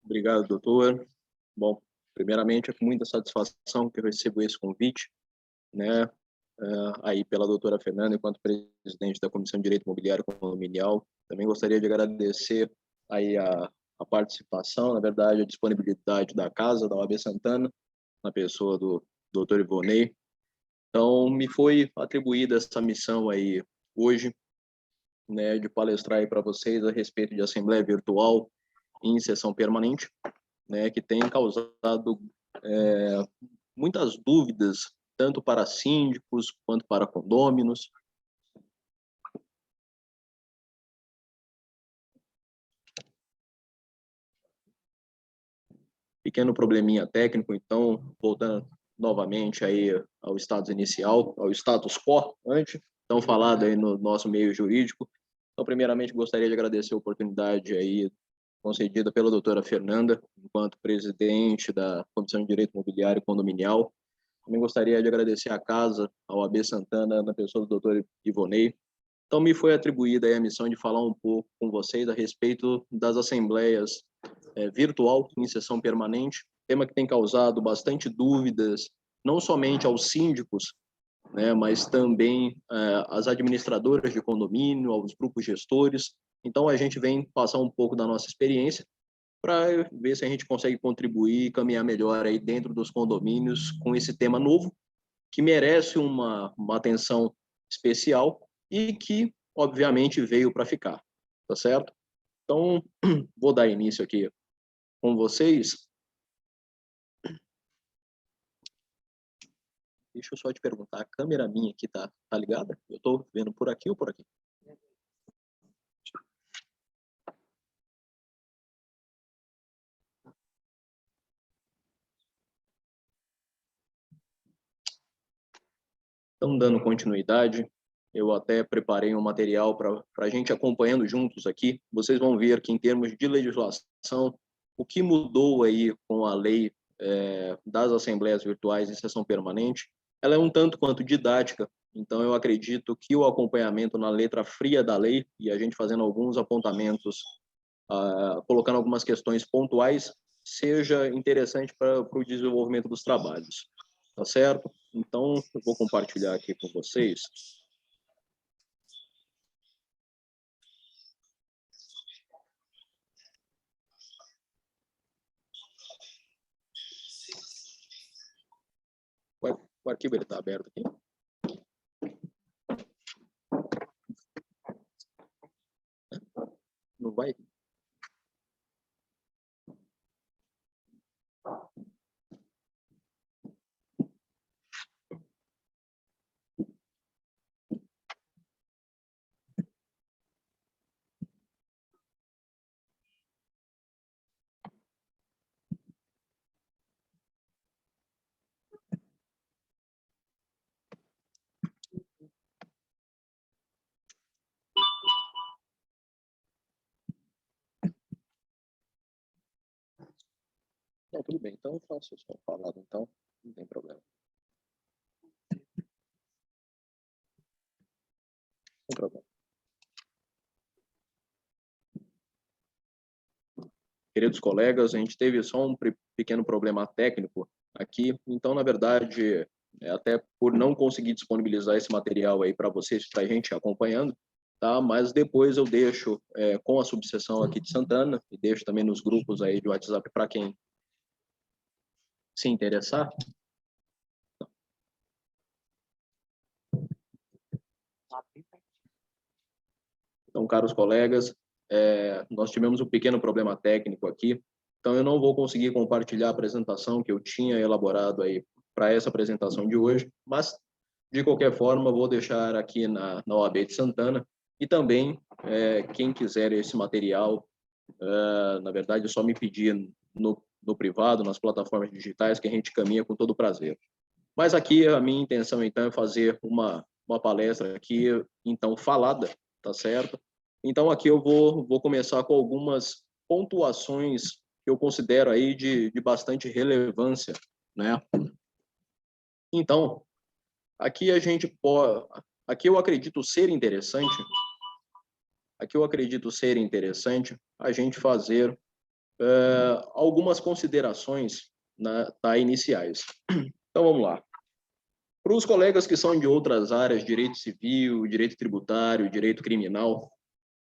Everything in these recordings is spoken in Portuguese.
Obrigado, doutor. Bom, primeiramente, é com muita satisfação que eu recebo esse convite, né, aí pela doutora Fernanda, enquanto presidente da Comissão de Direito Imobiliário Condominial. Também gostaria de agradecer aí a participação, na verdade, a disponibilidade da casa, da OAB Santana, na pessoa do doutor Ivonei. Então, me foi atribuída essa missão aí hoje, né, de palestrar aí para vocês a respeito de assembleia virtual em sessão permanente, né, que tem causado muitas dúvidas, tanto para síndicos quanto para condôminos. Pequeno probleminha técnico, então, voltando novamente aí ao status inicial, ao status quo, antes, tão falado aí no nosso meio jurídico. Então, primeiramente, gostaria de agradecer a oportunidade aí concedida pela doutora Fernanda, enquanto presidente da Comissão de Direito Imobiliário Condominial. Também gostaria de agradecer à casa, ao OAB Santana, na pessoa do doutor Ivonei. Então, me foi atribuída aí a missão de falar um pouco com vocês a respeito das assembleias virtual em sessão permanente, tema que tem causado bastante dúvidas, não somente aos síndicos, né, mas também às administradoras de condomínio, aos grupos gestores. Então, a gente vem passar um pouco da nossa experiência para ver se a gente consegue contribuir e caminhar melhor aí dentro dos condomínios com esse tema novo, que merece uma atenção especial e que, obviamente, veio para ficar, tá certo? Então, vou dar início aqui com vocês. Deixa eu só te perguntar, a câmera minha aqui tá ligada? Eu estou vendo por aqui ou por aqui? Então, dando continuidade, eu até preparei um material para a gente acompanhando juntos aqui. Vocês vão ver que, em termos de legislação, o que mudou aí com a lei das assembleias virtuais em sessão permanente, ela é um tanto quanto didática. Então, eu acredito que o acompanhamento na letra fria da lei e a gente fazendo alguns apontamentos, colocando algumas questões pontuais, seja interessante para o desenvolvimento dos trabalhos. Tá certo? Então, eu vou compartilhar aqui com vocês. O arquivo está aberto aqui. Não vai? Não, tudo bem. Então, eu faço só falado, então, não tem problema. Não tem problema. Queridos colegas, a gente teve só um pequeno problema técnico aqui. Então, na verdade, até por não conseguir disponibilizar esse material aí para vocês, para a gente acompanhando, tá? Mas depois eu deixo com a subseção aqui de Santana e deixo também nos grupos aí de WhatsApp para quem se interessar. Então, caros colegas, nós tivemos um pequeno problema técnico aqui, então eu não vou conseguir compartilhar a apresentação que eu tinha elaborado aí para essa apresentação de hoje, mas, de qualquer forma, vou deixar aqui na OAB de Santana e também, quem quiser esse material, na verdade, é só me pedir no privado, nas plataformas digitais, que a gente caminha com todo prazer. Mas aqui a minha intenção, então, é fazer uma palestra aqui, então, falada, tá certo? Então, aqui eu vou começar com algumas pontuações que eu considero aí de bastante relevância, né? Então, aqui a gente pode... Aqui eu acredito ser interessante a gente fazer algumas considerações, né, iniciais. Então, vamos lá. Para os colegas que são de outras áreas, direito civil, direito tributário, direito criminal,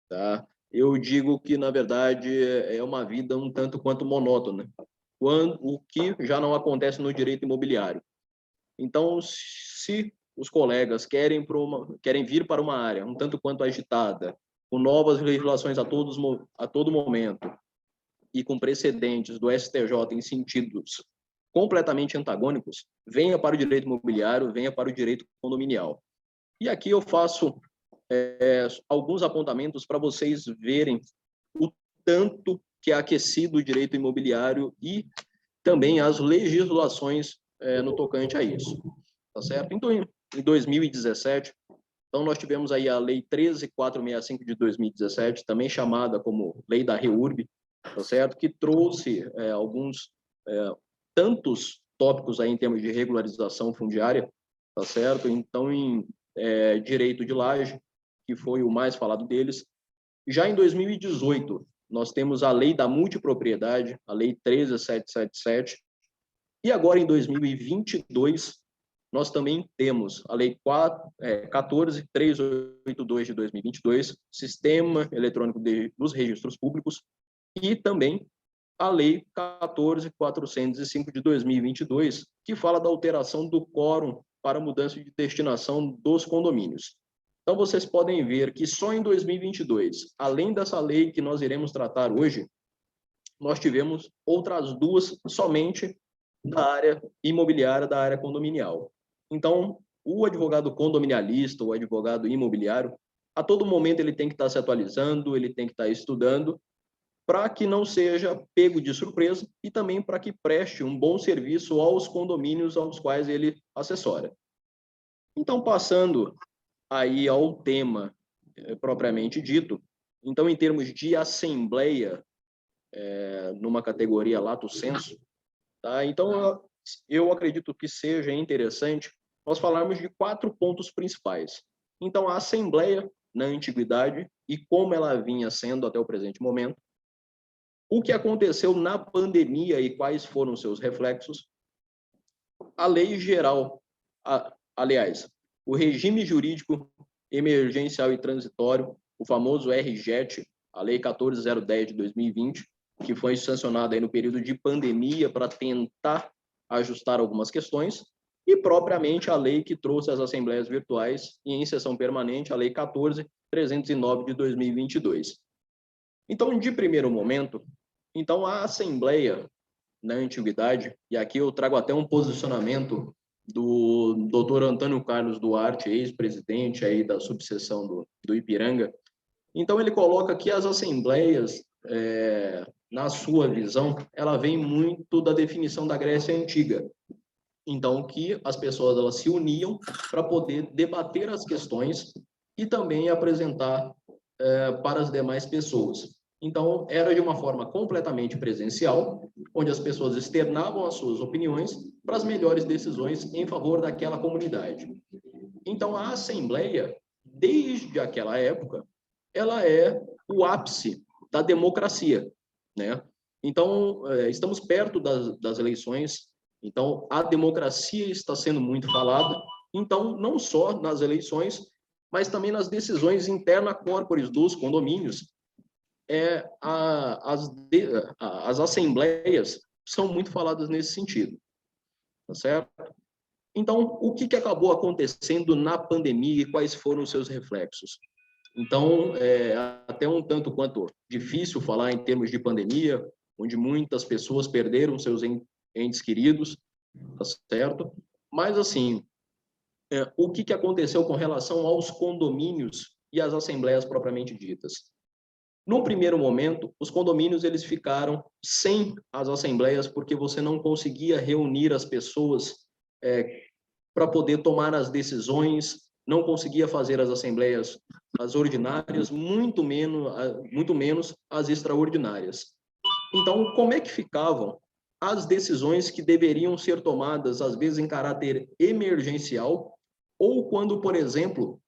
tá? Eu digo que, na verdade, é uma vida um tanto quanto monótona, o que já não acontece no direito imobiliário. Então, se os colegas querem vir para uma área um tanto quanto agitada, com novas legislações a todo momento, e com precedentes do STJ em sentidos completamente antagônicos, venha para o direito imobiliário, venha para o direito condominial. E aqui eu faço alguns apontamentos para vocês verem o tanto que é aquecido o direito imobiliário e também as legislações no tocante a isso, tá certo? Então, em 2017, então nós tivemos aí a Lei 13.465 de 2017, também chamada como Lei da REURB, tá certo? Que trouxe alguns tantos tópicos aí em termos de regularização fundiária, tá certo? Então, em direito de laje, que foi o mais falado deles. Já em 2018, nós temos a Lei da Multipropriedade, a Lei 13.777, e agora em 2022, nós também temos a Lei 14.382 de 2022, Sistema Eletrônico dos Registros Públicos, e também a Lei 14.405 de 2022, que fala da alteração do quórum para mudança de destinação dos condomínios. Então, vocês podem ver que só em 2022, além dessa lei que nós iremos tratar hoje, nós tivemos outras duas somente da área imobiliária, da área condominial. Então, o advogado condominialista, o advogado imobiliário, a todo momento ele tem que estar se atualizando, ele tem que estar estudando, para que não seja pego de surpresa e também para que preste um bom serviço aos condomínios aos quais ele assessora. Então, passando aí ao tema propriamente dito, então, em termos de assembleia, numa categoria lato sensu, tá? Então, eu acredito que seja interessante nós falarmos de 4 pontos principais. Então, a assembleia na antiguidade e como ela vinha sendo até o presente momento, o que aconteceu na pandemia e quais foram seus reflexos, a lei geral, aliás, o regime jurídico emergencial e transitório, o famoso RJET, a lei 14.010 de 2020, que foi sancionada aí no período de pandemia para tentar ajustar algumas questões, e propriamente a lei que trouxe as assembleias virtuais e em sessão permanente, a lei 14.309 de 2022. Então, de primeiro momento, então a Assembleia na antiguidade, e aqui eu trago até um posicionamento do Dr. Antônio Carlos Duarte, ex-presidente aí da subseção do Ipiranga. Então ele coloca que as assembleias, na sua visão, ela vem muito da definição da Grécia Antiga. Então que as pessoas elas se uniam para poder debater as questões e também apresentar para as demais pessoas. Então, era de uma forma completamente presencial, onde as pessoas externavam as suas opiniões para as melhores decisões em favor daquela comunidade. Então, a Assembleia, desde aquela época, ela é o ápice da democracia, né? Então, estamos perto das eleições, então a democracia está sendo muito falada, então, não só nas eleições, mas também nas decisões interna corporis dos condomínios, as assembleias são muito faladas nesse sentido, tá certo? Então, o que acabou acontecendo na pandemia e quais foram os seus reflexos? Então, até um tanto quanto difícil falar em termos de pandemia, onde muitas pessoas perderam seus entes queridos, tá certo? Mas, assim, o que aconteceu com relação aos condomínios e às assembleias propriamente ditas? No primeiro momento, os condomínios eles ficaram sem as assembleias porque você não conseguia reunir as pessoas para poder tomar as decisões, não conseguia fazer as assembleias as ordinárias, muito menos as extraordinárias. Então, como é que ficavam as decisões que deveriam ser tomadas, às vezes em caráter emergencial, ou quando, por exemplo,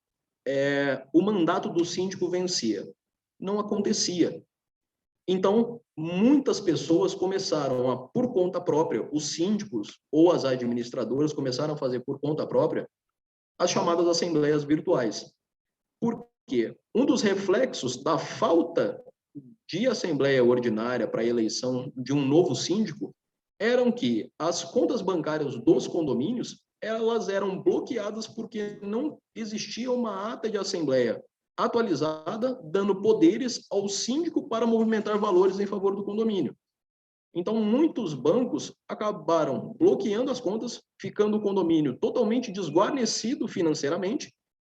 o mandato do síndico vencia? Não acontecia. Então, muitas pessoas começaram a, por conta própria, os síndicos ou as administradoras começaram a fazer por conta própria as chamadas assembleias virtuais. Por quê? Um dos reflexos da falta de assembleia ordinária para a eleição de um novo síndico eram que as contas bancárias dos condomínios elas eram bloqueadas porque não existia uma ata de assembleia atualizada dando poderes ao síndico para movimentar valores em favor do condomínio. Então, muitos bancos acabaram bloqueando as contas, ficando o condomínio totalmente desguarnecido financeiramente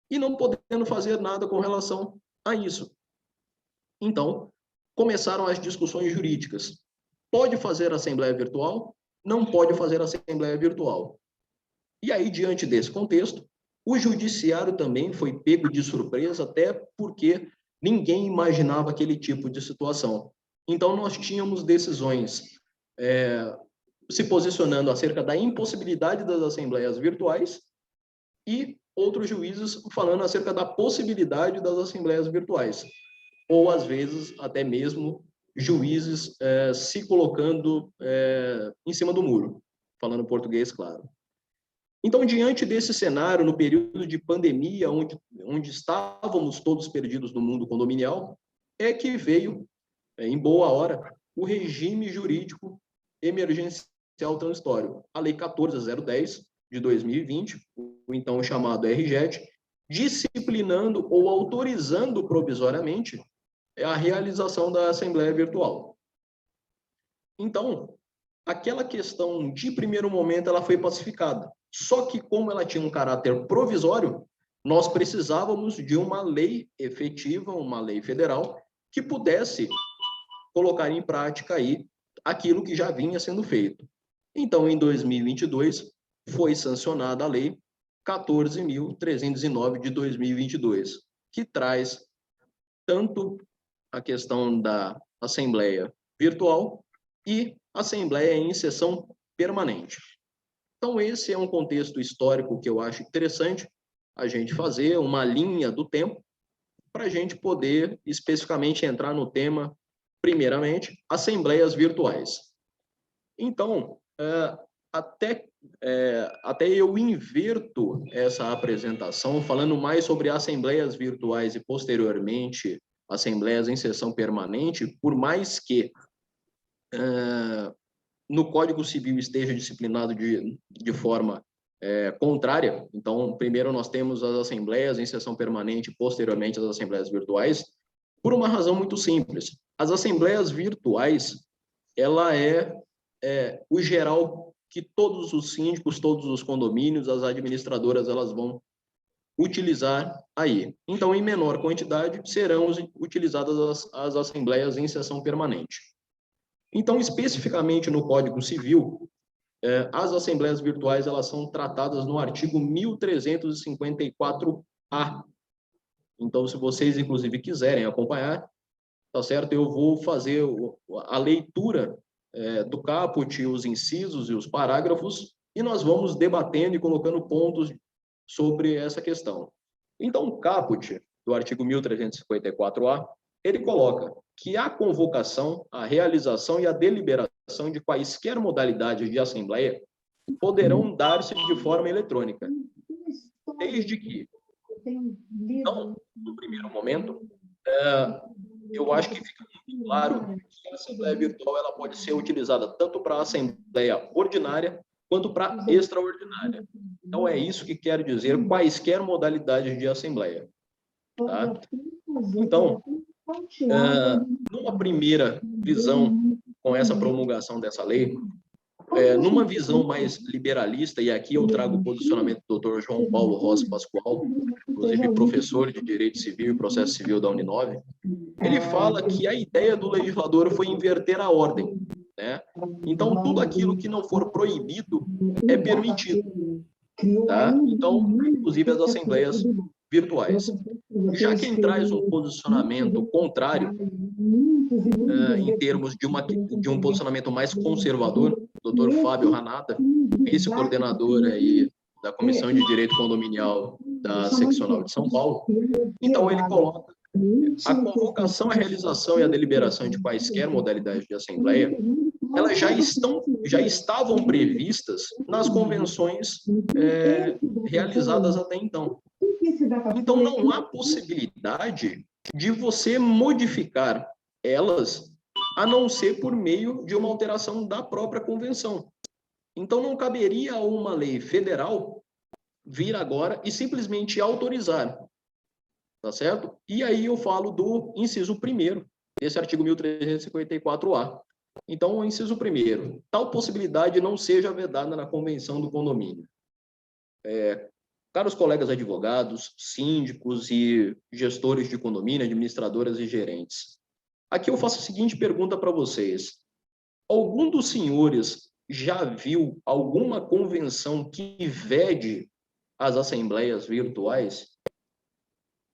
e não podendo fazer nada com relação a isso. Então, começaram as discussões jurídicas. Pode fazer assembleia virtual? Não pode fazer assembleia virtual. E aí, diante desse contexto, o judiciário também foi pego de surpresa, até porque ninguém imaginava aquele tipo de situação. Então, nós tínhamos decisões se posicionando acerca da impossibilidade das assembleias virtuais e outros juízes falando acerca da possibilidade das assembleias virtuais. Ou, às vezes, até mesmo juízes se colocando em cima do muro, falando português, claro. Então, diante desse cenário, no período de pandemia, onde estávamos todos perdidos no mundo condominial, é que veio, em boa hora, o regime jurídico emergencial transitório, a Lei 14.010, de 2020, o então chamado RJET, disciplinando ou autorizando provisoriamente a realização da Assembleia Virtual. Então, aquela questão de primeiro momento, ela foi pacificada. Só que, como ela tinha um caráter provisório, nós precisávamos de uma lei efetiva, uma lei federal, que pudesse colocar em prática aí aquilo que já vinha sendo feito. Então, em 2022, foi sancionada a Lei 14.309 de 2022, que traz tanto a questão da Assembleia Virtual e Assembleia em sessão permanente. Então, esse é um contexto histórico que eu acho interessante a gente fazer, uma linha do tempo, para a gente poder especificamente entrar no tema, primeiramente, assembleias virtuais. Então, até eu inverto essa apresentação, falando mais sobre assembleias virtuais e, posteriormente, assembleias em sessão permanente, por mais que no Código Civil esteja disciplinado de forma contrária. Então, primeiro nós temos as assembleias em sessão permanente, posteriormente as assembleias virtuais, por uma razão muito simples. As assembleias virtuais, ela o geral que todos os síndicos, todos os condomínios, as administradoras, elas vão utilizar aí. Então, em menor quantidade, serão utilizadas as assembleias em sessão permanente. Então, especificamente no Código Civil, as assembleias virtuais elas são tratadas no artigo 1354-A. Então, se vocês, inclusive, quiserem acompanhar, tá certo? Eu vou fazer a leitura do caput, os incisos e os parágrafos, e nós vamos debatendo e colocando pontos sobre essa questão. Então, o caput do artigo 1354-A, ele coloca que a convocação, a realização e a deliberação de quaisquer modalidades de assembleia poderão dar-se de forma eletrônica, desde que, então, no primeiro momento, eu acho que fica muito claro que a assembleia virtual ela pode ser utilizada tanto para a assembleia ordinária quanto para extraordinária. Então, é isso que quer dizer quaisquer modalidades de assembleia. Tá? Então, numa primeira visão, com essa promulgação dessa lei, numa visão mais liberalista, e aqui eu trago o posicionamento do Dr. João Paulo Rossi Pascoal, inclusive professor de Direito Civil e Processo Civil da Uninove, ele fala que a ideia do legislador foi inverter a ordem, né? Então, tudo aquilo que não for proibido é permitido, tá? Então, inclusive as assembleias virtuais. Já quem traz um posicionamento contrário, em termos de um posicionamento mais conservador, o Dr. Fábio Ranada, vice-coordenador aí da Comissão de Direito Condominial da Seccional de São Paulo, então ele coloca a convocação, a realização e a deliberação de quaisquer modalidades de assembleia, elas já estavam previstas nas convenções realizadas até então. Então, não há possibilidade de você modificar elas, a não ser por meio de uma alteração da própria convenção. Então, não caberia a uma lei federal vir agora e simplesmente autorizar, tá certo? E aí eu falo do inciso 1º desse artigo 1354-A. Então, o inciso 1º, tal possibilidade não seja vedada na convenção do condomínio. Caros colegas advogados, síndicos e gestores de condomínio, administradoras e gerentes, aqui eu faço a seguinte pergunta para vocês. Algum dos senhores já viu alguma convenção que vede as assembleias virtuais?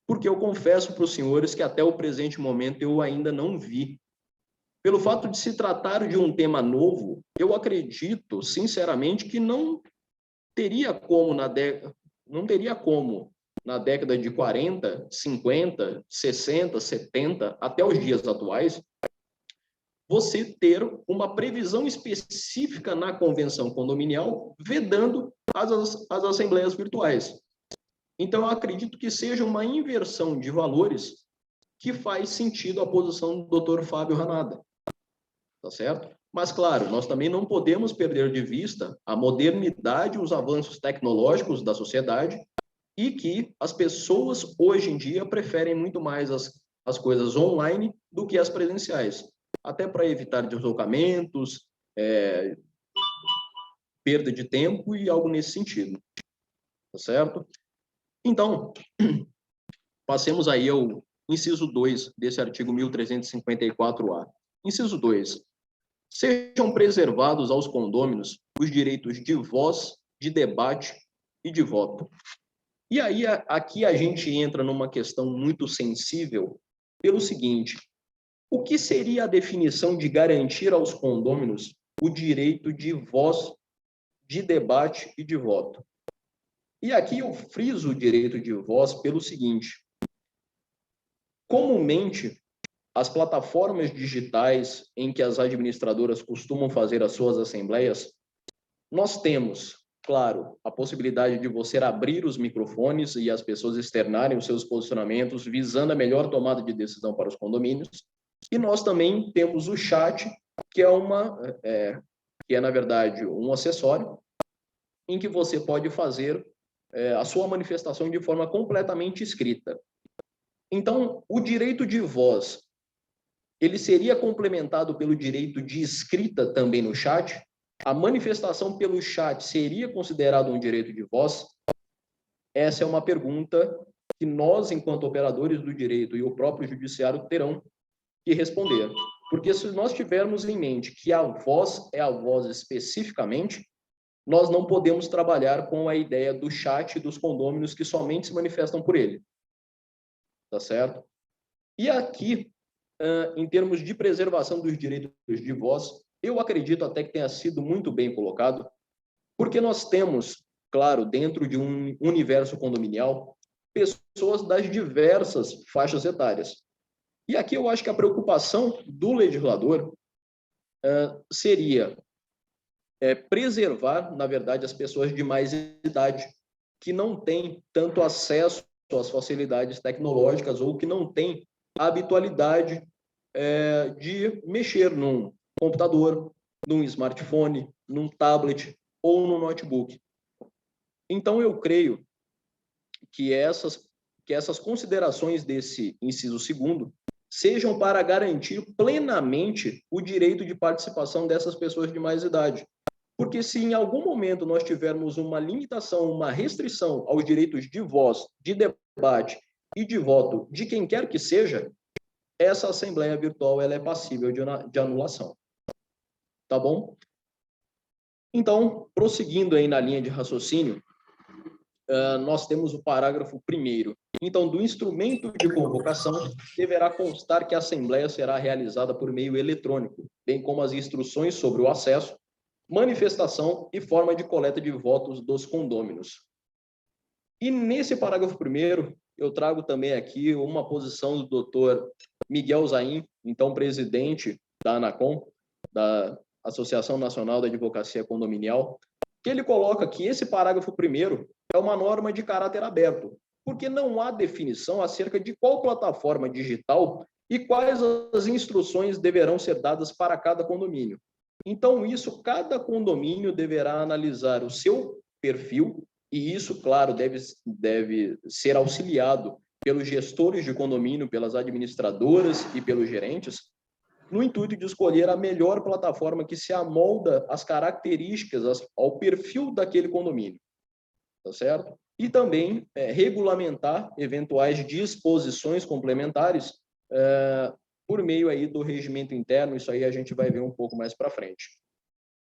Porque eu confesso para os senhores que até o presente momento eu ainda não vi. Pelo fato de se tratar de um tema novo, eu acredito, sinceramente, que não teria como na década de 40, 50, 60, 70, até os dias atuais, você ter uma previsão específica na convenção condominial vedando as assembleias virtuais. Então, eu acredito que seja uma inversão de valores que faz sentido a posição do Dr. Fábio Ranada, tá certo? Mas, claro, nós também não podemos perder de vista a modernidade, os avanços tecnológicos da sociedade e que as pessoas, hoje em dia, preferem muito mais as coisas online do que as presenciais, até para evitar deslocamentos, perda de tempo e algo nesse sentido, tá certo? Então, passemos aí ao inciso 2 desse artigo 1354-A. Inciso 2. Sejam preservados aos condôminos os direitos de voz, de debate e de voto. E aí, aqui a gente entra numa questão muito sensível pelo seguinte: o que seria a definição de garantir aos condôminos o direito de voz, de debate e de voto? E aqui eu friso o direito de voz pelo seguinte: comumente, as plataformas digitais em que as administradoras costumam fazer as suas assembleias, nós temos, claro, a possibilidade de você abrir os microfones e as pessoas externarem os seus posicionamentos visando a melhor tomada de decisão para os condomínios. E nós também temos o chat, que é na verdade um acessório em que você pode fazer a sua manifestação de forma completamente escrita. Então, o direito de voz, ele seria complementado pelo direito de escrita também no chat? A manifestação pelo chat seria considerado um direito de voz? Essa é uma pergunta que nós, enquanto operadores do direito e o próprio judiciário, terão que responder. Porque se nós tivermos em mente que a voz é a voz especificamente, nós não podemos trabalhar com a ideia do chat dos condôminos que somente se manifestam por ele. Tá certo? E aqui, em termos de preservação dos direitos de voz, eu acredito até que tenha sido muito bem colocado, porque nós temos, claro, dentro de um universo condominial, pessoas das diversas faixas etárias. E aqui eu acho que a preocupação do legislador seria preservar, na verdade, as pessoas de mais idade, que não têm tanto acesso às facilidades tecnológicas ou que não têm a habitualidade de mexer num computador, num smartphone, num tablet ou num notebook. Então, eu creio que essas considerações desse inciso 2º sejam para garantir plenamente o direito de participação dessas pessoas de mais idade. Porque se em algum momento nós tivermos uma limitação, uma restrição aos direitos de voz, de debate e de voto de quem quer que seja, essa assembleia virtual ela é passível de anulação. Tá bom? Então, prosseguindo aí na linha de raciocínio, nós temos o parágrafo 1º. Então, do instrumento de convocação, deverá constar que a assembleia será realizada por meio eletrônico, bem como as instruções sobre o acesso, manifestação e forma de coleta de votos dos condôminos. E nesse parágrafo 1º, eu trago também aqui uma posição do doutor Miguel Zain, então presidente da ANACOM, da Associação Nacional da Advocacia Condominial, que ele coloca que esse parágrafo 1º é uma norma de caráter aberto, porque não há definição acerca de qual plataforma digital e quais as instruções deverão ser dadas para cada condomínio. Então, cada condomínio deverá analisar o seu perfil, e isso, claro, deve ser auxiliado pelos gestores de condomínio, pelas administradoras e pelos gerentes, no intuito de escolher a melhor plataforma que se amolda às características, ao perfil daquele condomínio, tá certo? E também regulamentar eventuais disposições complementares por meio aí do regimento interno, isso aí a gente vai ver um pouco mais para frente.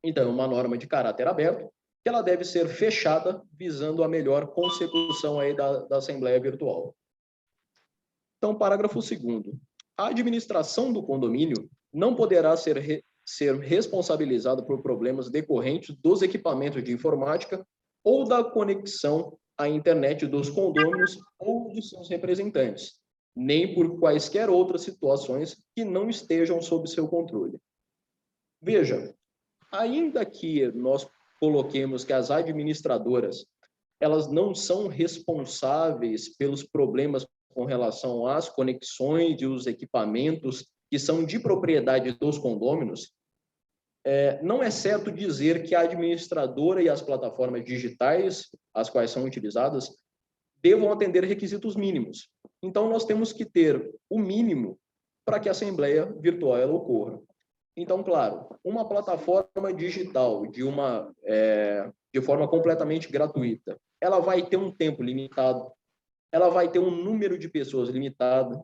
Então, é uma norma de caráter aberto, que ela deve ser fechada, visando a melhor consecução aí da Assembleia Virtual. Então, parágrafo 2º. A administração do condomínio não poderá ser responsabilizada por problemas decorrentes dos equipamentos de informática ou da conexão à internet dos condôminos ou de seus representantes, nem por quaisquer outras situações que não estejam sob seu controle. Veja, ainda que nós coloquemos que as administradoras elas não são responsáveis pelos problemas com relação às conexões e os equipamentos que são de propriedade dos condôminos, não é certo dizer que a administradora e as plataformas digitais, as quais são utilizadas, devam atender requisitos mínimos. Então, nós temos que ter o mínimo para que a Assembleia Virtual ela ocorra. Então, claro, uma plataforma digital de forma completamente gratuita, ela vai ter um tempo limitado, ela vai ter um número de pessoas limitado.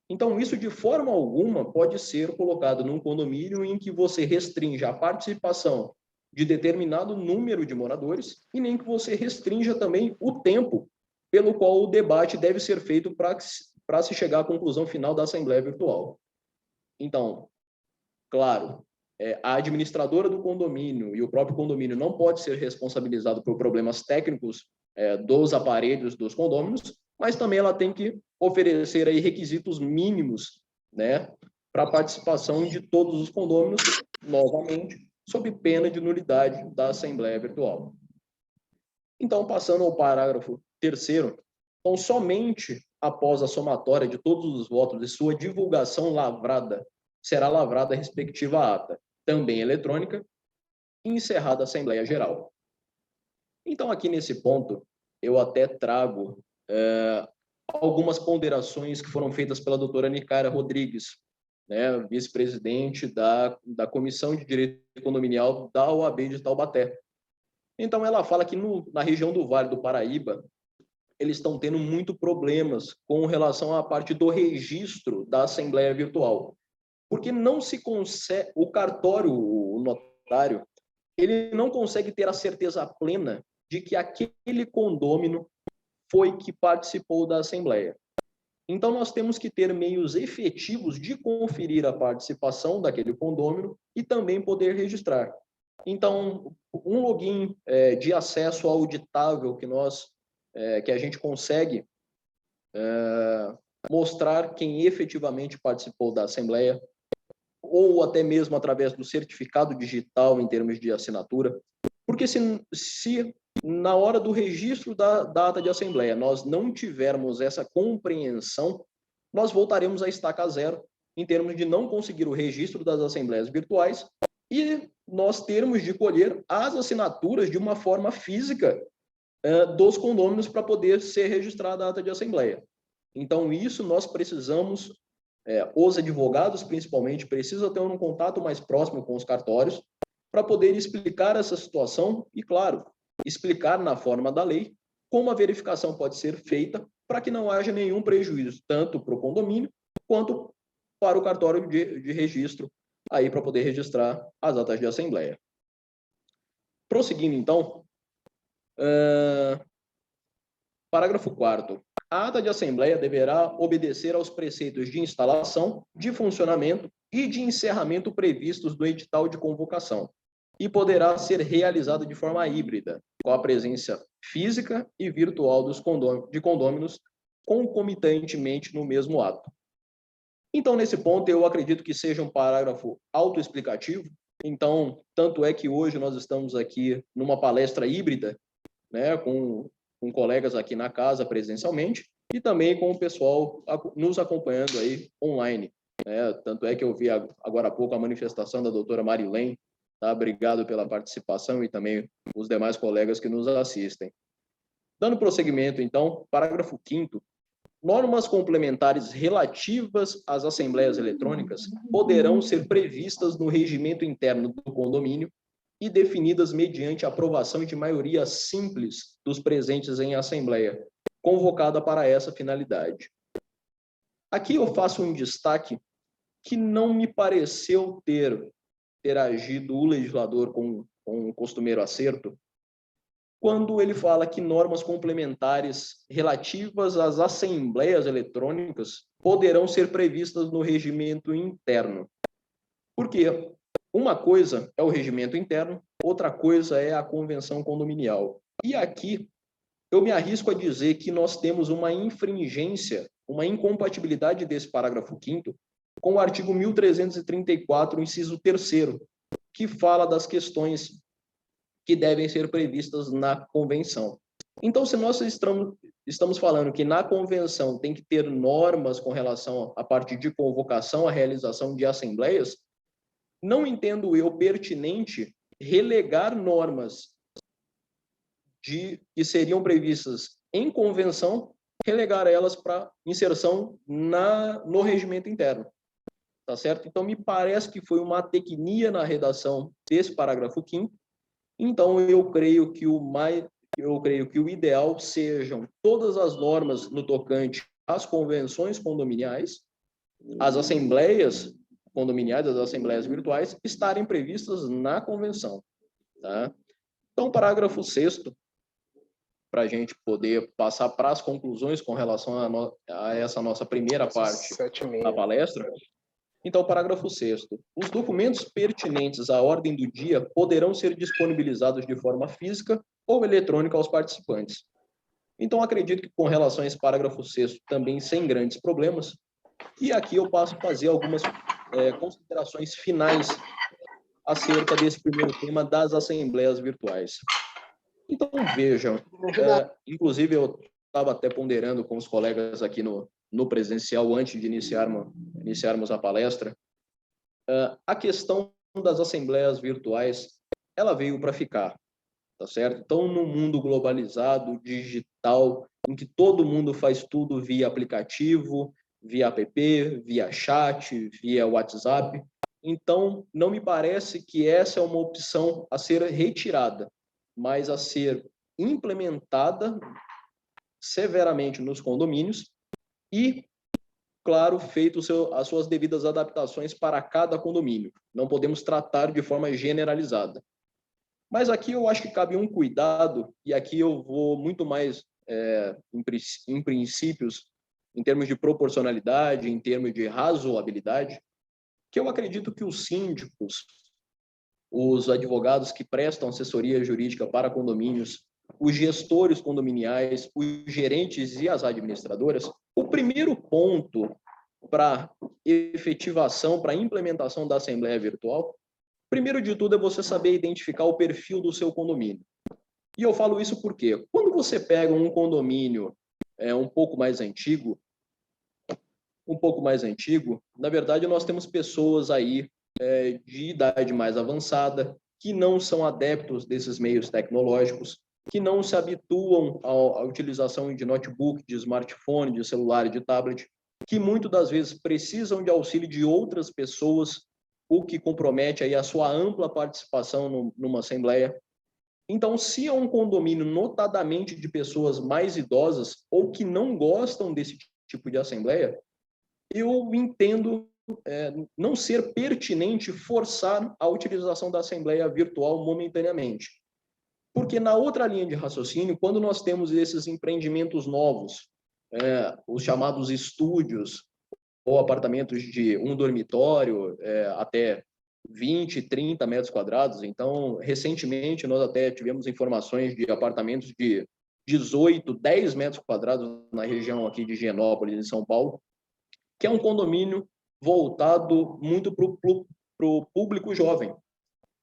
Então, isso de forma alguma pode ser colocado num condomínio em que você restrinja a participação de determinado número de moradores e nem que você restrinja também o tempo pelo qual o debate deve ser feito para se chegar à conclusão final da Assembleia Virtual. Então, claro, a administradora do condomínio e o próprio condomínio não pode ser responsabilizado por problemas técnicos dos aparelhos dos condôminos, mas também ela tem que oferecer aí requisitos mínimos, né, para a participação de todos os condôminos, novamente, sob pena de nulidade da Assembleia Virtual. Então, passando ao parágrafo 3º, então, somente após a somatória de todos os votos e sua divulgação lavrada, será lavrada a respectiva ata, também eletrônica, e encerrada a Assembleia Geral. Então, aqui nesse ponto, eu até trago algumas ponderações que foram feitas pela doutora Nicara Rodrigues, né, vice-presidente da Comissão de Direito Condominial da OAB de Taubaté. Então, ela fala que na região do Vale do Paraíba, eles estão tendo muito problemas com relação à parte do registro da Assembleia Virtual, porque não se consegue, o cartório, o notário, ele não consegue ter a certeza plena de que aquele condômino foi que participou da Assembleia. Então, nós temos que ter meios efetivos de conferir a participação daquele condômino e também poder registrar. Então, um login de acesso auditável que a gente consegue mostrar quem efetivamente participou da Assembleia, ou até mesmo através do certificado digital em termos de assinatura, porque se na hora do registro da data de Assembleia nós não tivermos essa compreensão, nós voltaremos à estaca zero em termos de não conseguir o registro das assembleias virtuais e nós termos de colher as assinaturas de uma forma física dos condôminos para poder ser registrada a ata de Assembleia. Então, isso nós precisamos, os advogados principalmente, precisam ter um contato mais próximo com os cartórios para poder explicar essa situação e, claro, explicar na forma da lei como a verificação pode ser feita para que não haja nenhum prejuízo, tanto para o condomínio quanto para o cartório de registro, aí para poder registrar as atas de Assembleia. Prosseguindo, então, parágrafo 4º. A ata de Assembleia deverá obedecer aos preceitos de instalação, de funcionamento e de encerramento previstos no edital de convocação e poderá ser realizada de forma híbrida, com a presença física e virtual de condôminos, concomitantemente no mesmo ato. Então, nesse ponto, eu acredito que seja um parágrafo autoexplicativo. Então, tanto é que hoje nós estamos aqui numa palestra híbrida, né, com colegas aqui na casa presencialmente e também com o pessoal nos acompanhando aí online. Né? Tanto é que eu vi agora há pouco a manifestação da doutora Marilene. Tá? Obrigado pela participação e também os demais colegas que nos assistem. Dando prosseguimento, então, parágrafo 5º. Normas complementares relativas às assembleias eletrônicas poderão ser previstas no regimento interno do condomínio e definidas mediante aprovação de maioria simples dos presentes em assembleia, convocada para essa finalidade. Aqui eu faço um destaque que não me pareceu ter agido o legislador com um costumeiro acerto, quando ele fala que normas complementares relativas às assembleias eletrônicas poderão ser previstas no regimento interno. Por quê? Uma coisa é o regimento interno, outra coisa é a convenção condominial. E aqui eu me arrisco a dizer que nós temos uma infringência, uma incompatibilidade desse parágrafo 5º com o artigo 1334, inciso 3º, que fala das questões que devem ser previstas na convenção. Então, se nós estamos falando que na convenção tem que ter normas com relação à parte de convocação, à realização de assembleias, não entendo eu pertinente relegar normas que seriam previstas em convenção, relegar elas para inserção no regimento interno. Tá certo? Então, me parece que foi uma tecnia na redação desse parágrafo 5º. Então, eu creio que o ideal sejam todas as normas no tocante às convenções condominiais, às assembleias condominiais, as assembleias virtuais, estarem previstas na convenção. Tá? Então, parágrafo 6º, para a gente poder passar para as conclusões com relação a essa nossa primeira parte da palestra. Então, parágrafo 6º. Os documentos pertinentes à ordem do dia poderão ser disponibilizados de forma física ou eletrônica aos participantes. Então, acredito que com relação a esse parágrafo 6º, também sem grandes problemas. E aqui eu passo a fazer algumas considerações finais acerca desse primeiro tema das assembleias virtuais. Então, vejam, inclusive eu estava até ponderando com os colegas aqui no presencial, antes de iniciarmos a palestra, a questão das assembleias virtuais, ela veio para ficar, tá certo? Então, no mundo globalizado, digital, em que todo mundo faz tudo via aplicativo, via app, via chat, via WhatsApp, então, não me parece que essa é uma opção a ser retirada, mas a ser implementada severamente nos condomínios e, claro, feito as suas devidas adaptações para cada condomínio. Não podemos tratar de forma generalizada. Mas aqui eu acho que cabe um cuidado, e aqui eu vou muito mais em princípios, em termos de proporcionalidade, em termos de razoabilidade, que eu acredito que os síndicos, os advogados que prestam assessoria jurídica para condomínios, os gestores condominiais, os gerentes e as administradoras, o primeiro ponto para efetivação, para implementação da Assembleia Virtual, primeiro de tudo é você saber identificar o perfil do seu condomínio. E eu falo isso porque quando você pega um condomínio um pouco mais antigo, na verdade nós temos pessoas aí de idade mais avançada que não são adeptos desses meios tecnológicos, que não se habituam à utilização de notebook, de smartphone, de celular e de tablet, que muitas das vezes precisam de auxílio de outras pessoas, o que compromete aí a sua ampla participação numa assembleia. Então, se é um condomínio notadamente de pessoas mais idosas ou que não gostam desse tipo de assembleia, eu entendo não ser pertinente forçar a utilização da assembleia virtual momentaneamente. Porque na outra linha de raciocínio, quando nós temos esses empreendimentos novos, os chamados estúdios ou apartamentos de um dormitório até 20, 30 metros quadrados. Então, recentemente, nós até tivemos informações de apartamentos de 18, 10 metros quadrados na região aqui de Higienópolis, em São Paulo, que é um condomínio voltado muito para o público jovem.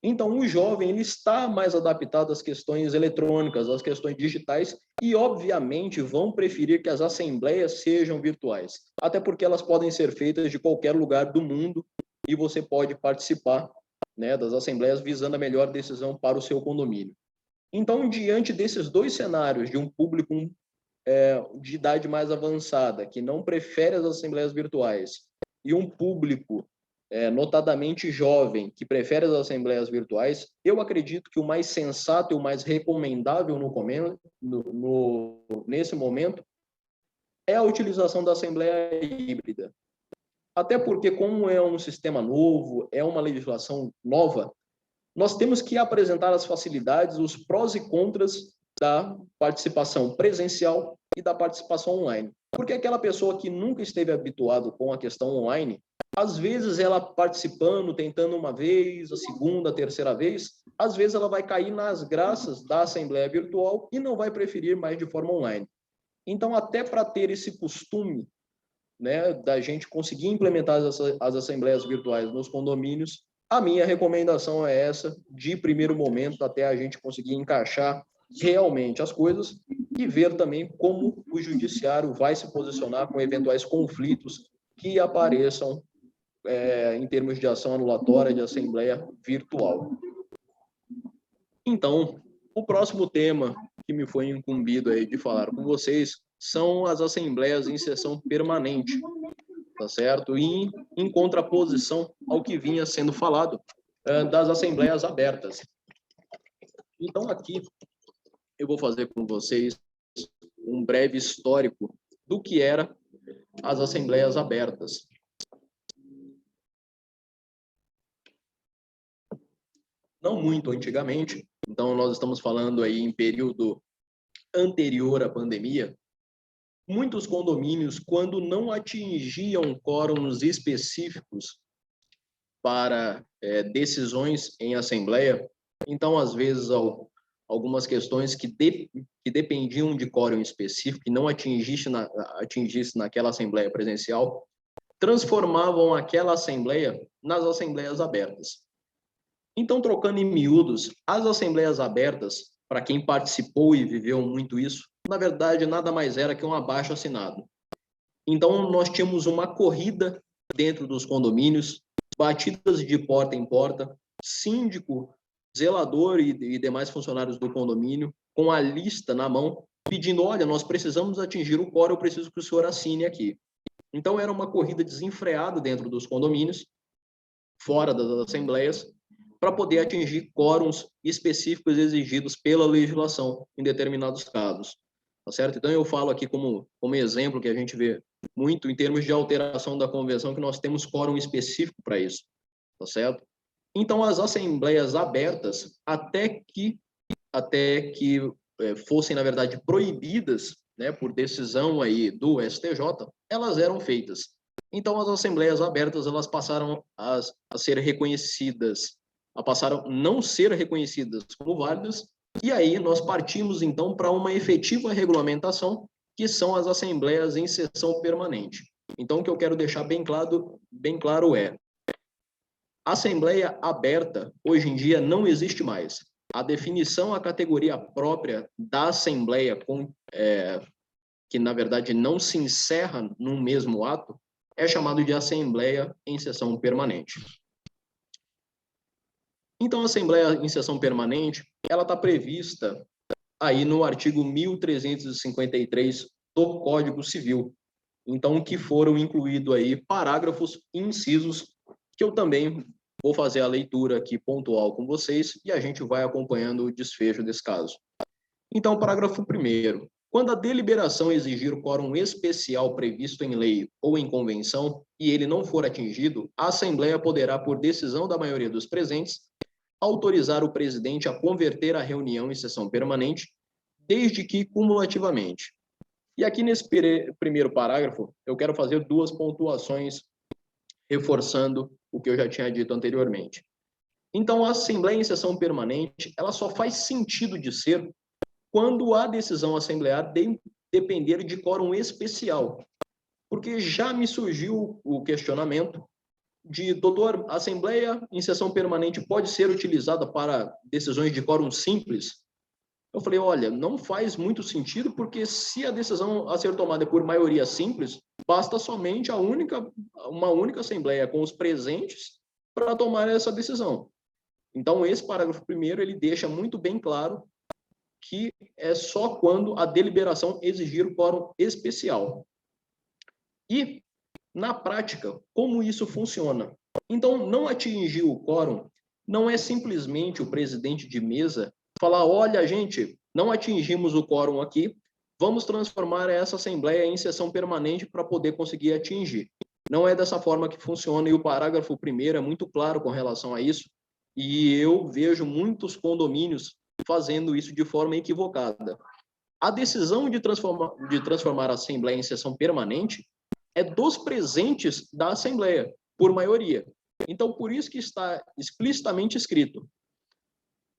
Então, o jovem ele está mais adaptado às questões eletrônicas, às questões digitais, e, obviamente, vão preferir que as assembleias sejam virtuais, até porque elas podem ser feitas de qualquer lugar do mundo e você pode participar, né, das assembleias visando a melhor decisão para o seu condomínio. Então, diante desses dois cenários, de um público de idade mais avançada, que não prefere as assembleias virtuais, e um público notadamente jovem, que prefere as assembleias virtuais, eu acredito que o mais sensato e o mais recomendável nesse momento é a utilização da assembleia híbrida. Até porque, como é um sistema novo, é uma legislação nova, nós temos que apresentar as facilidades, os prós e contras da participação presencial e da participação online. Porque aquela pessoa que nunca esteve habituado com a questão online, às vezes ela participando, tentando uma vez, a segunda, a terceira vez, às vezes ela vai cair nas graças da assembleia virtual e não vai preferir mais de forma online. Então, até para ter esse costume, né, da gente conseguir implementar as assembleias virtuais nos condomínios, a minha recomendação é essa, de primeiro momento, até a gente conseguir encaixar realmente as coisas e ver também como o judiciário vai se posicionar com eventuais conflitos que apareçam em termos de ação anulatória de assembleia virtual. Então, o próximo tema que me foi incumbido aí de falar com vocês são as assembleias em sessão permanente, tá certo? E em contraposição ao que vinha sendo falado das assembleias abertas. Então, aqui eu vou fazer com vocês um breve histórico do que eram as assembleias abertas. Não muito antigamente, então nós estamos falando aí em período anterior à pandemia, muitos condomínios, quando não atingiam quórums específicos para decisões em assembleia, então, às vezes, algumas questões que dependiam de quórum específico e não atingisse naquela assembleia presencial, transformavam aquela assembleia nas assembleias abertas. Então, trocando em miúdos, as assembleias abertas, para quem participou e viveu muito isso, na verdade, nada mais era que um abaixo-assinado. Então, nós tínhamos uma corrida dentro dos condomínios, batidas de porta em porta, síndico, zelador e demais funcionários do condomínio, com a lista na mão, pedindo, olha, nós precisamos atingir o quórum, eu preciso que o senhor assine aqui. Então, era uma corrida desenfreada dentro dos condomínios, fora das assembleias, para poder atingir quórums específicos exigidos pela legislação em determinados casos. Tá certo? Então, eu falo aqui como exemplo que a gente vê muito em termos de alteração da convenção, que nós temos quórum específico para isso. Tá certo? Então, as assembleias abertas, até que fossem, na verdade, proibidas, né, por decisão aí do STJ, elas eram feitas. Então, as assembleias abertas, elas passaram a ser reconhecidas, passaram a não ser reconhecidas como válidas, e aí nós partimos, então, para uma efetiva regulamentação, que são as assembleias em sessão permanente. Então, o que eu quero deixar bem claro é, a assembleia aberta, hoje em dia, não existe mais. A definição, a categoria própria da assembleia, que, na verdade, não se encerra num mesmo ato, é chamado de assembleia em sessão permanente. Então, a assembleia em sessão permanente, ela está prevista aí no artigo 1353 do Código Civil. Então, que foram incluídos aí parágrafos e incisos, que eu também vou fazer a leitura aqui pontual com vocês e a gente vai acompanhando o desfecho desse caso. Então, parágrafo 1º. Quando a deliberação exigir o quórum especial previsto em lei ou em convenção e ele não for atingido, a Assembleia poderá, por decisão da maioria dos presentes, autorizar o presidente a converter a reunião em sessão permanente, desde que cumulativamente. E aqui nesse primeiro parágrafo, eu quero fazer duas pontuações, reforçando o que eu já tinha dito anteriormente. Então, a Assembleia em sessão permanente, ela só faz sentido de ser quando a decisão assemblear depender de quórum especial. Porque já me surgiu o questionamento de, doutor, a Assembleia em sessão permanente pode ser utilizada para decisões de quórum simples? Eu falei, olha, não faz muito sentido, porque se a decisão a ser tomada é por maioria simples, basta somente uma única Assembleia com os presentes para tomar essa decisão. Então, esse parágrafo primeiro, ele deixa muito bem claro que é só quando a deliberação exigir o quórum especial. E, na prática, como isso funciona? Então, não atingir o quórum não é simplesmente o presidente de mesa falar, olha, gente, não atingimos o quórum aqui, vamos transformar essa assembleia em sessão permanente para poder conseguir atingir. Não é dessa forma que funciona, e o parágrafo primeiro é muito claro com relação a isso, e eu vejo muitos condomínios fazendo isso de forma equivocada. A decisão de transformar a assembleia em sessão permanente é dos presentes da Assembleia, por maioria. Então, por isso que está explicitamente escrito: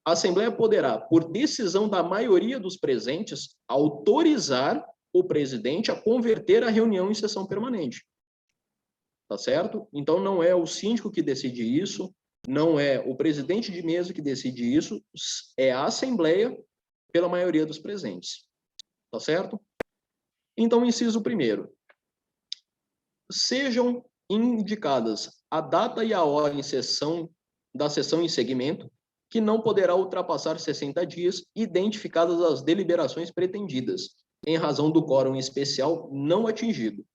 a Assembleia poderá, por decisão da maioria dos presentes, autorizar o presidente a converter a reunião em sessão permanente. Tá certo? Então, não é o síndico que decide isso, não é o presidente de mesa que decide isso, é a Assembleia pela maioria dos presentes. Tá certo? Então, inciso primeiro. Sejam indicadas a data e a hora da sessão em segmento, que não poderá ultrapassar 60 dias, identificadas as deliberações pretendidas, em razão do quórum especial não atingido.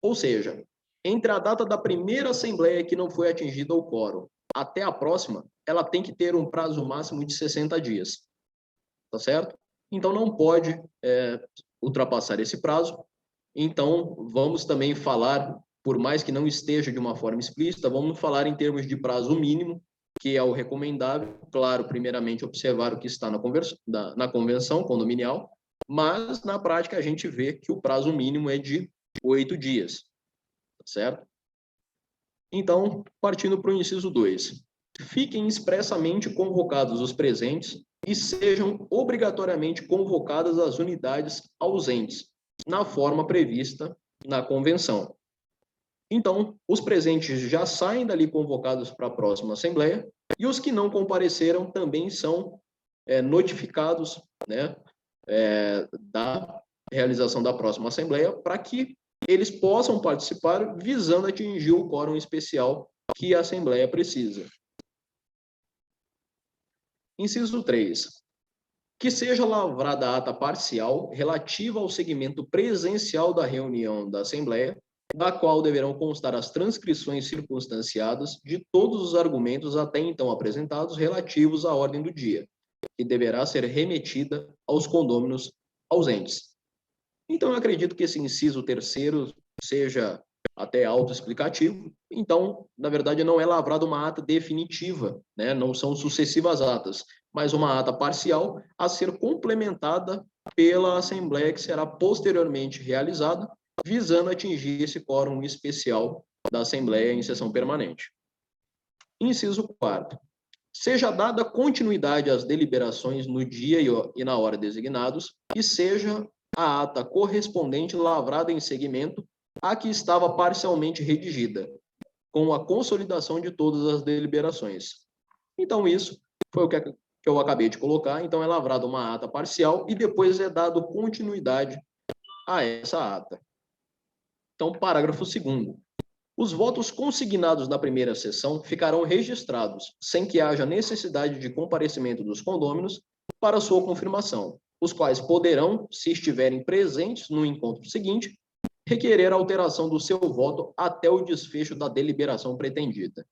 Ou seja, entre a data da primeira assembleia que não foi atingida o quórum até a próxima, ela tem que ter um prazo máximo de 60 dias. Tá certo? Então, não pode ultrapassar esse prazo. Então, vamos também falar, por mais que não esteja de uma forma explícita, vamos falar em termos de prazo mínimo, que é o recomendável. Claro, primeiramente, observar o que está na convenção condominial, mas, na prática, a gente vê que o prazo mínimo é de 8 dias, certo? Então, partindo para o inciso 2. Fiquem expressamente convocados os presentes e sejam obrigatoriamente convocadas as unidades ausentes, na forma prevista na convenção. Então, os presentes já saem dali convocados para a próxima assembleia, e os que não compareceram também são notificados, né, da realização da próxima assembleia, para que eles possam participar, visando atingir o quórum especial que a assembleia precisa. Inciso 3. Que seja lavrada a ata parcial relativa ao segmento presencial da reunião da Assembleia, da qual deverão constar as transcrições circunstanciadas de todos os argumentos até então apresentados relativos à ordem do dia, que deverá ser remetida aos condôminos ausentes. Então, eu acredito que esse inciso terceiro seja até autoexplicativo. Então, na verdade, não é lavrada uma ata definitiva, né? Não são sucessivas atas, mas uma ata parcial a ser complementada pela Assembleia, que será posteriormente realizada, visando atingir esse quórum especial da Assembleia em sessão permanente. Inciso 4. Seja dada continuidade às deliberações no dia e na hora designados, e seja a ata correspondente lavrada em segmento a que estava parcialmente redigida, com a consolidação de todas as deliberações. Então, isso foi o que eu acabei de colocar. Então, é lavrada uma ata parcial e depois é dado continuidade a essa ata. Então, parágrafo 2º. Os votos consignados na primeira sessão ficarão registrados, sem que haja necessidade de comparecimento dos condôminos para sua confirmação, os quais poderão, se estiverem presentes no encontro seguinte, requerer a alteração do seu voto até o desfecho da deliberação pretendida.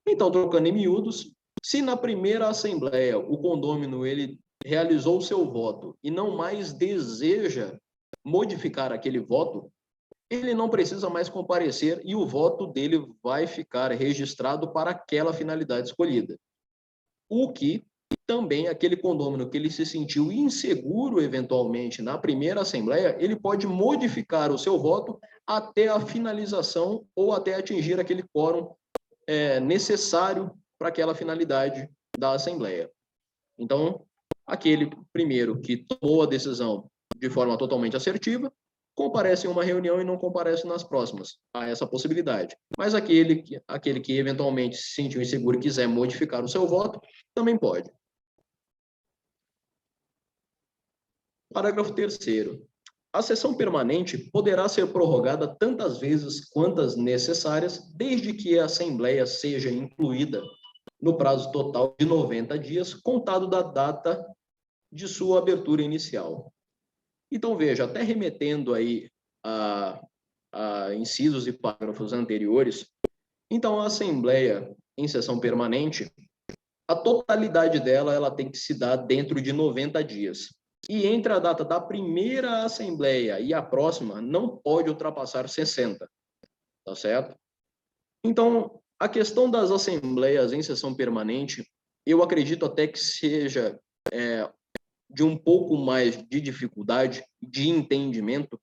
Então, trocando em miúdos, se na primeira assembleia o condômino ele realizou o seu voto e não mais deseja modificar aquele voto, ele não precisa mais comparecer e o voto dele vai ficar registrado para aquela finalidade escolhida. O que também aquele condômino que ele se sentiu inseguro eventualmente na primeira assembleia, ele pode modificar o seu voto até a finalização ou até atingir aquele quórum necessário para aquela finalidade da assembleia. Então, Aquele, primeiro, que tomou a decisão de forma totalmente assertiva, comparece em uma reunião e não comparece nas próximas. Há essa possibilidade. Mas aquele que eventualmente se sentiu inseguro e quiser modificar o seu voto, também pode. Parágrafo 3º. A sessão permanente poderá ser prorrogada tantas vezes quantas necessárias, desde que a Assembleia seja incluída no prazo total de 90 dias, contado da data de sua abertura inicial. Então, veja, até remetendo aí a incisos e parágrafos anteriores, então a Assembleia em sessão permanente, a totalidade dela ela tem que se dar dentro de 90 dias. E entre a data da primeira Assembleia e a próxima, não pode ultrapassar 60, tá certo? Então, a questão das Assembleias em sessão permanente, eu acredito até que seja de um pouco mais de dificuldade, de entendimento,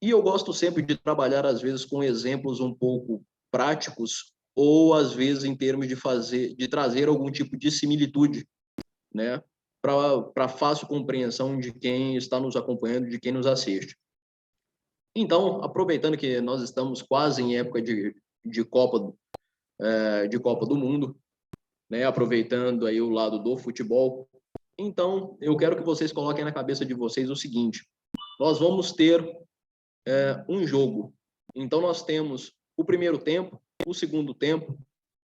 e eu gosto sempre de trabalhar, às vezes, com exemplos um pouco práticos, ou, às vezes, em termos de trazer algum tipo de similitude, né? Para fácil compreensão de quem está nos acompanhando, de quem nos assiste. Então, aproveitando que nós estamos quase em época de Copa do Mundo, né? Aproveitando aí o lado do futebol, então eu quero que vocês coloquem na cabeça de vocês o seguinte: nós vamos ter um jogo. Então nós temos o primeiro tempo, o segundo tempo,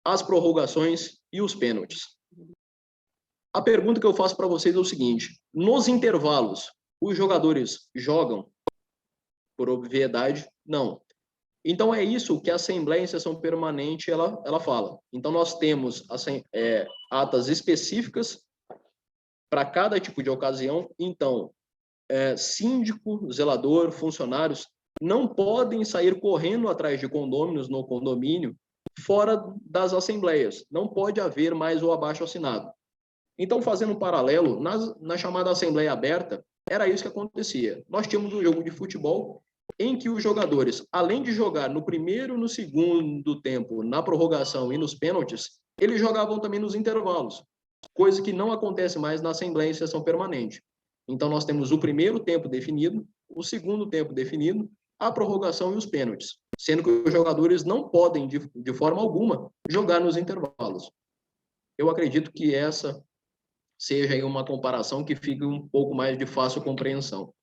as prorrogações e os pênaltis. A pergunta que eu faço para vocês é o seguinte: nos intervalos, os jogadores jogam? Por obviedade, não. Então é isso que a Assembleia em sessão permanente ela fala. Então nós temos atas específicas para cada tipo de ocasião. Então, síndico, zelador, funcionários não podem sair correndo atrás de condôminos no condomínio fora das assembleias. Não pode haver mais o abaixo-assinado. Então, fazendo um paralelo, na chamada Assembleia Aberta, era isso que acontecia. Nós tínhamos um jogo de futebol em que os jogadores, além de jogar no primeiro e no segundo tempo, na prorrogação e nos pênaltis, eles jogavam também nos intervalos, coisa que não acontece mais na Assembleia em sessão permanente. Então, nós temos o primeiro tempo definido, o segundo tempo definido, a prorrogação e os pênaltis, sendo que os jogadores não podem, de forma alguma, jogar nos intervalos. Eu acredito que essa seja aí uma comparação que fique um pouco mais de fácil compreensão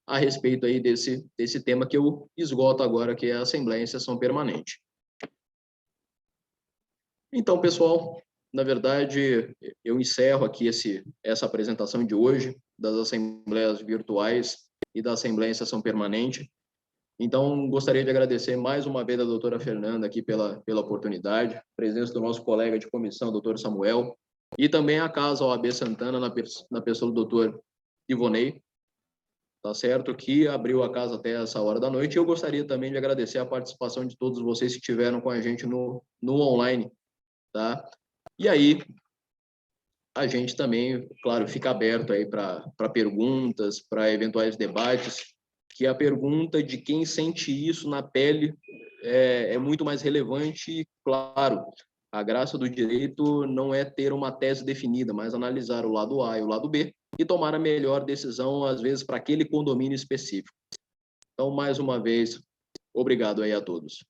a respeito aí desse tema que eu esgoto agora, que é a Assembleia em sessão permanente. Então, pessoal, na verdade, eu encerro aqui essa apresentação de hoje das assembleias virtuais e da Assembleia em sessão permanente. Então, gostaria de agradecer mais uma vez a doutora Fernanda aqui pela oportunidade, a presença do nosso colega de comissão, doutor Samuel, e também a Casa OAB Santana, na pessoa do doutor Ivonei, tá certo? Que abriu a casa até essa hora da noite. E eu gostaria também de agradecer a participação de todos vocês que estiveram com a gente no online, tá? E aí, a gente também, claro, fica aberto aí para perguntas, para eventuais debates, que a pergunta de quem sente isso na pele é muito mais relevante e, claro, a graça do direito não é ter uma tese definida, mas analisar o lado A e o lado B e tomar a melhor decisão, às vezes, para aquele condomínio específico. Então, mais uma vez, obrigado aí a todos.